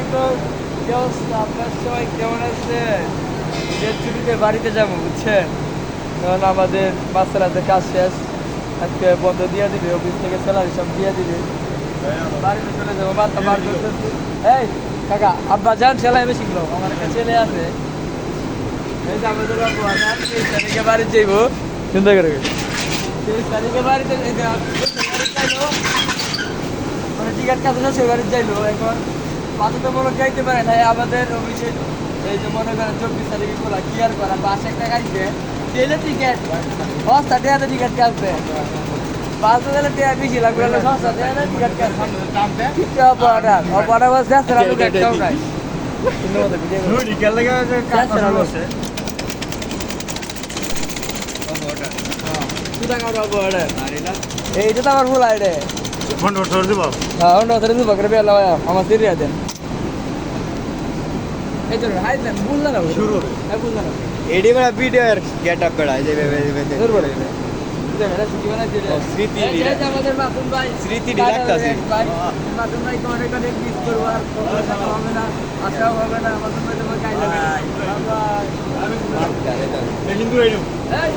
আলাইকুম। কি অবস্থা? আপনার সবাই কেমন আছেন? ঈদের ছুটিতে বাড়িতে যাবো বুঝছেন, কারণ আমাদের বাচ্চারাতে কাজ শেষ, আজকে বন্ধ দিয়ে দিবে, অফিস থেকে স্যালারি সব দিয়ে দিবে, বাড়িতে চলে যাবো। বাচ্চা বার করতেছি। এই কাকা, আব্বা যান, সেলাই মেশিন লো, আমার একটা ছেলে আছে, এই যে আমাদের আব্বু আজান, 23 তারিখে বাড়ি যাইবো। চিন্তা করে 23 তারিখে বাড়িতে যাইলো, মানে টিকিট কাটে না, সে বাড়ি যাইলো। এখন বাধ্যতামূলক যাইতে পারে না আমাদের অফিসে। এই যে মনে করেন 24 তারিখে খোলা, কি আর করা, 5 টাকা কাটবে, তেলে টিকিট সস্তা, টিকাতে টিকিট কাটবে, 5,000 টাকা বেশি লাগবে, সস্তা টিকিট কাটবে। অপারেটার বলছে একটাও নাই। এইটা তো আমার ফুল আইডে। হ্যাঁ, অন্য ধরে দিব করে বেলা আমার সিরিয়া দেন। এই তো হাই দেন, বুঝলা না শুরু হবে, হ্যাঁ বুঝলা না এডি বড় ভিডিও এর গেটআপ করা এই যে দূর বড় এটা এটা স্মৃতি বানাই দিলে স্মৃতি এই যে আমাদের মাসুম ভাই, স্মৃতি রাখতাছি। মাসুম ভাই তো অনেক অনেক মিস করবো, আর কথা হবে না, আশাও হবে না। মাসুম ভাই তোমার কাই লাগে বাই বাই। জানে জানে এই